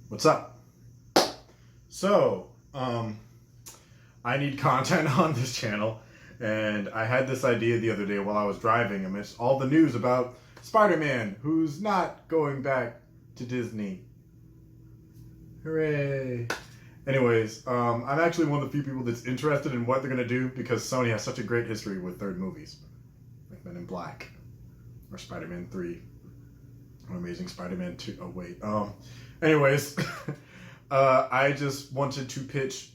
What's up? So, I need content on this channel, and I had this idea the other day while I was driving amidst all the news about Spider-Man, who's not going back to Disney. Hooray! Anyways, I'm actually one of the few people that's interested in what they're gonna do because Sony has such a great history with third movies, like Men in Black, or Spider-Man 3, or Amazing Spider-Man 2. Oh wait. Anyways, I just wanted to pitch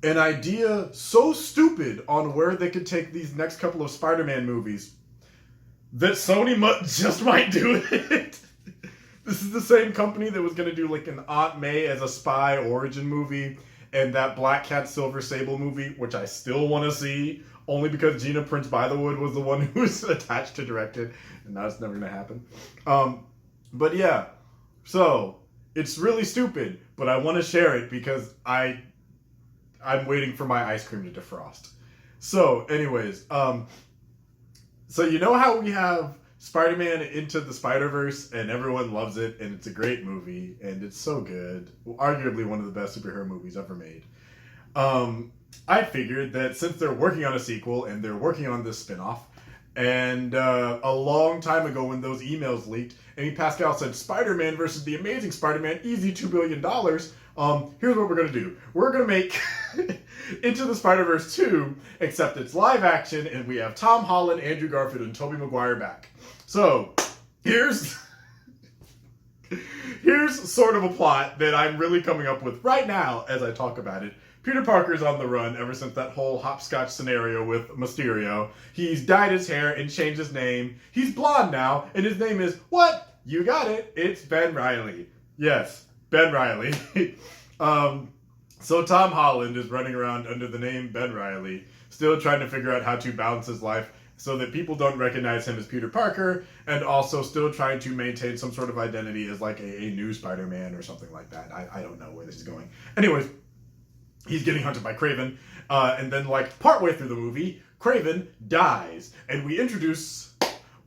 an idea so stupid on where they could take these next couple of Spider-Man movies that Sony just might do it. This is the same company that was going to do like an Aunt May as a spy origin movie and that Black Cat Silver Sable movie, which I still want to see, only because Gina Prince Bythewood was the one who was attached to direct it, and that's never going to happen. But yeah, so it's really stupid, but I want to share it because I'm waiting for my ice cream to defrost. So, anyways, so you know how we have Spider-Man Into the Spider-Verse and everyone loves it and it's a great movie and it's so good, arguably one of the best superhero movies ever made. I figured that since they're working on a sequel and they're working on this spin-off, and a long time ago when those emails leaked, Amy Pascal said Spider-Man versus the Amazing Spider-Man, easy $2 billion. Here's what we're going to do. We're going to make Into the Spider-Verse 2, except it's live action, and we have Tom Holland, Andrew Garfield, and Tobey Maguire back. So, here's sort of a plot that I'm really coming up with right now as I talk about it. Peter Parker's on the run ever since that whole hopscotch scenario with Mysterio. He's dyed his hair and changed his name. He's blonde now, and his name is, what? You got it. It's Ben Reilly. Yes, Ben Reilly. So Tom Holland is running around under the name Ben Reilly, still trying to figure out how to balance his life so that people don't recognize him as Peter Parker, and also still trying to maintain some sort of identity as like a new Spider-Man or something like that. I don't know where this is going. Anyways, he's getting hunted by Kraven, and then like partway through the movie, Kraven dies, and we introduce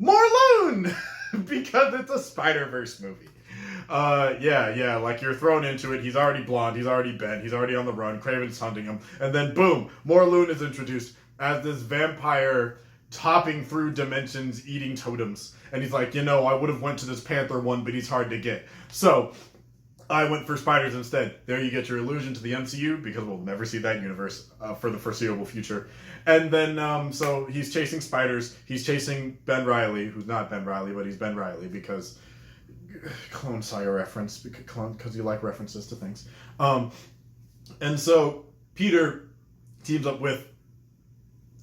Morlun because it's a Spider-Verse movie. Yeah, like you're thrown into it. He's already blonde, he's already bent, he's already on the run, Kraven's hunting him, and then boom, Morlun is introduced as this vampire topping through dimensions, eating totems, and he's like, I would have went to this Panther one, but he's hard to get. So I went for spiders instead. There you get your allusion to the MCU, because we'll never see that universe for the foreseeable future. And then, so he's chasing spiders. He's chasing Ben Reilly, who's not Ben Reilly, but he's Ben Reilly, because Clone Sire reference, because you like references to things. And so Peter teams up with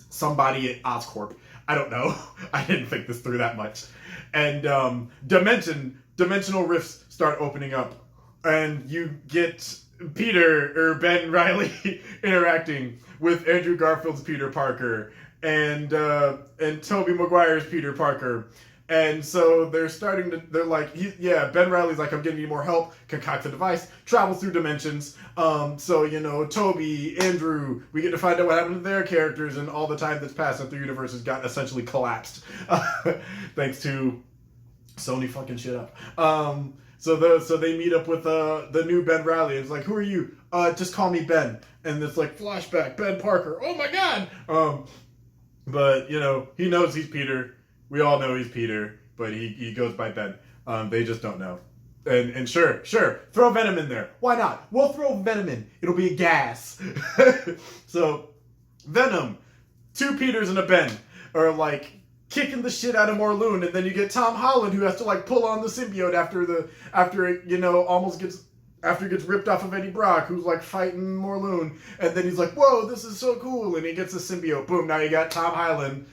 somebody at Oscorp. I don't know. I didn't think this through that much. And dimensional rifts start opening up. And you get Peter, or Ben Reilly, interacting with Andrew Garfield's Peter Parker and Tobey Maguire's Peter Parker. And so they're like, Ben Reilly's like, I'm gonna need more help, concocts a device, travels through dimensions. So, Tobey, Andrew, we get to find out what happened to their characters, and all the time that's passed and the universe has got essentially collapsed. Thanks to Sony fucking shit up. So they meet up with the new Ben Reilly. It's like, who are you? Just call me Ben. And it's like, flashback, Ben Parker. Oh my god! But, he knows he's Peter. We all know he's Peter, but he goes by Ben. They just don't know. And sure, throw Venom in there. Why not? We'll throw Venom in. It'll be a gas. So, Venom, two Peters and a Ben are like kicking the shit out of Morlun, and then you get Tom Holland, who has to like pull on the symbiote after it gets ripped off of Eddie Brock, who's like fighting Morlun, and then he's like, whoa, this is so cool, and he gets the symbiote. Boom, now you got Tom Holland.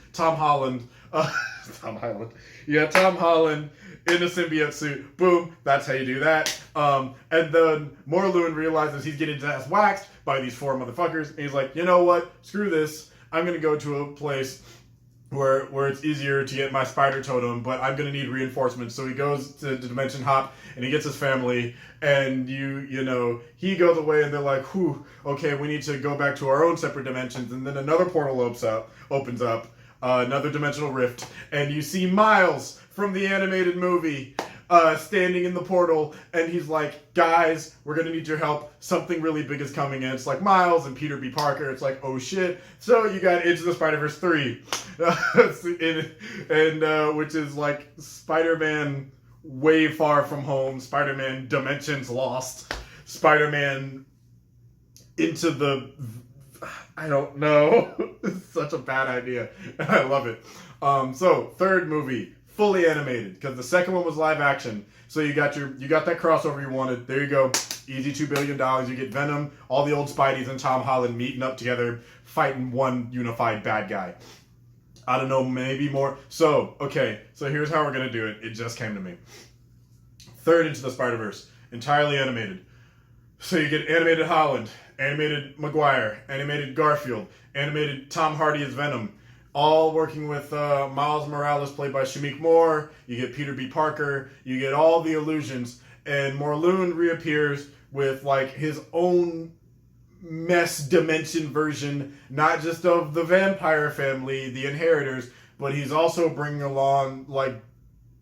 You got Tom Holland in a symbiote suit. Boom, that's how you do that. And then Morlun realizes he's getting his ass waxed by these four motherfuckers, and he's like, you know what? Screw this. I'm gonna go to a place where it's easier to get my spider totem, but I'm gonna need reinforcements. So he goes to Dimension Hop, and he gets his family, and he goes away, and they're like, whew, okay, we need to go back to our own separate dimensions, and then another portal opens up, another dimensional rift, and you see Miles from the animated movie, standing in the portal, and he's like, guys, we're gonna need your help. Something really big is coming, and it's like Miles and Peter B. Parker. It's like, oh shit. So you got Into the Spider-Verse 3. Which is like Spider-Man Way Far From Home, Spider-Man Dimensions Lost, Spider-Man Into the... I don't know. It's such a bad idea. I love it. So, third movie, fully animated, because the second one was live action. So you got that crossover you wanted. There you go. Easy $2 billion. You get Venom, all the old Spideys and Tom Holland meeting up together, fighting one unified bad guy. I don't know, maybe more. So, okay. So here's how we're going to do it. It just came to me. Third Into the Spider-Verse, entirely animated. So you get animated Holland, animated Maguire, animated Garfield, animated Tom Hardy as Venom, all working with Miles Morales, played by Shameik Moore. You get Peter B. Parker. You get all the illusions. And Morlun reappears with like his own mess dimension version, not just of the vampire family, the Inheritors, but he's also bringing along like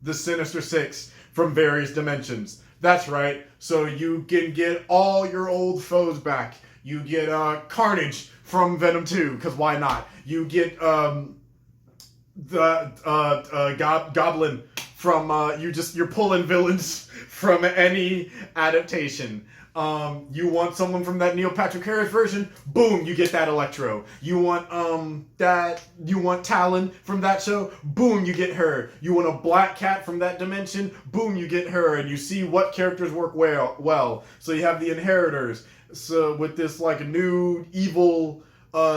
the Sinister Six from various dimensions. That's right. So you can get all your old foes back. You get Carnage from Venom 2, because why not? You get Goblin from you're pulling villains from any adaptation. You want someone from that Neil Patrick Harris version? Boom, you get that Electro. You want Talon from that show? Boom, you get her. You want a Black Cat from that dimension? Boom, you get her. And you see what characters work well. So you have the Inheritors. So with this like new evil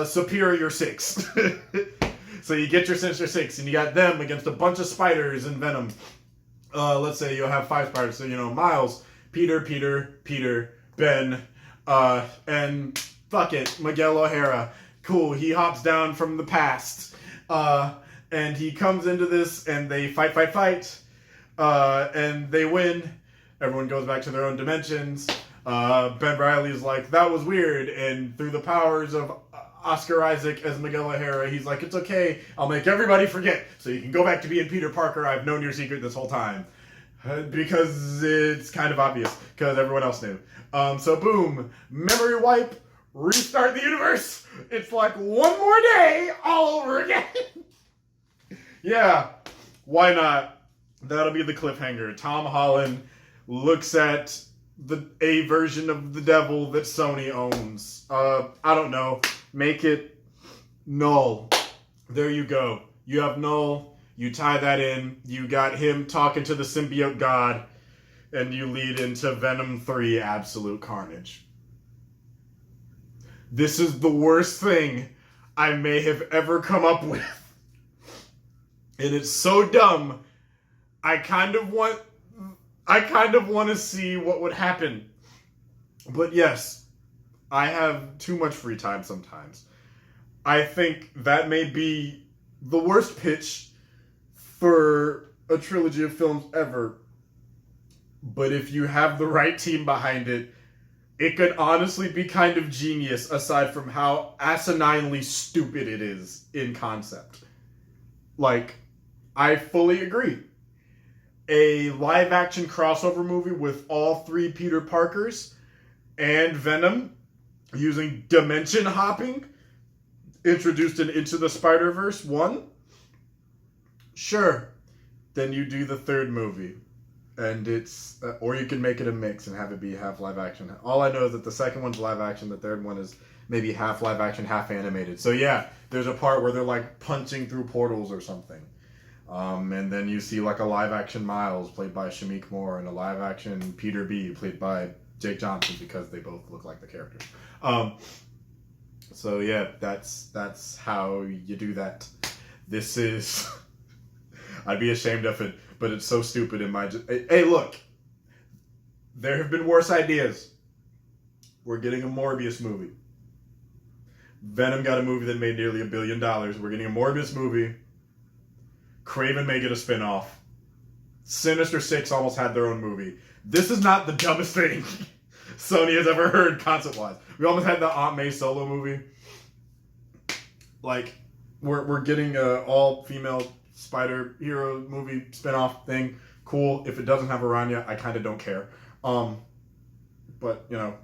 Superior Six. So you get your Sinister Six, and you got them against a bunch of spiders and Venom. Let's say you'll have 5 spiders. So Miles, Peter, Ben, and fuck it, Miguel O'Hara. Cool, he hops down from the past. And he comes into this, and they fight. And they win. Everyone goes back to their own dimensions. Ben Reilly's like, that was weird. And through the powers of Oscar Isaac as Miguel O'Hara, he's like, it's okay, I'll make everybody forget. So you can go back to being Peter Parker. I've known your secret this whole time. Because it's kind of obvious, because everyone else knew. So boom, memory wipe, restart the universe. It's like one more day all over again. Yeah, why not? That'll be the cliffhanger. Tom Holland looks at a version of the devil that Sony owns. I don't know. Make it Null. There you go. You have Null. You tie that in. You got him talking to the symbiote god. And you lead into Venom 3 Absolute Carnage. This is the worst thing I may have ever come up with. And it's so dumb. I kind of want to see what would happen. But yes, I have too much free time sometimes. I think that may be the worst pitch for a trilogy of films ever. But if you have the right team behind it, it could honestly be kind of genius, aside from how asininely stupid it is in concept. Like, I fully agree. A live-action crossover movie with all 3 Peter Parkers and Venom using dimension hopping introduced in Into the Spider-Verse 1? Sure. Then you do the 3rd movie. And it's... or you can make it a mix and have it be half live-action. All I know is that the 2nd one's live-action, the 3rd one is maybe half live-action, half animated. So yeah, there's a part where they're like punching through portals or something. And then you see like a live-action Miles, played by Shameik Moore, and a live-action Peter B, played by Jake Johnson, because they both look like the characters. So yeah, that's how you do that. This is... I'd be ashamed of it, but it's so stupid in my... Hey, look! There have been worse ideas. We're getting a Morbius movie. Venom got a movie that made nearly $1 billion. We're getting a Morbius movie. Craven may get a spin-off. Sinister Six almost had their own movie. This is not the dumbest thing Sony has ever heard concept-wise. We almost had the Aunt May solo movie. Like, we're getting a all-female spider hero movie spin-off thing. cool. If it doesn't have Aranya, I kind of don't care. But, you know,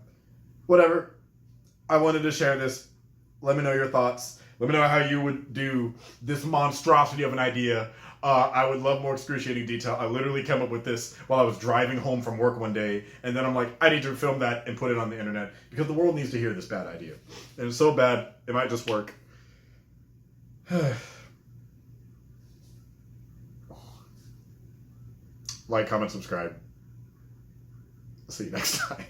whatever. I wanted to share this. Let me know your thoughts. Let me know how you would do this monstrosity of an idea. I would love more excruciating detail. I literally came up with this while I was driving home from work one day, and then I'm like, I need to film that and put it on the internet because the world needs to hear this bad idea. And it's so bad, it might just work. Like, comment, subscribe. See you next time.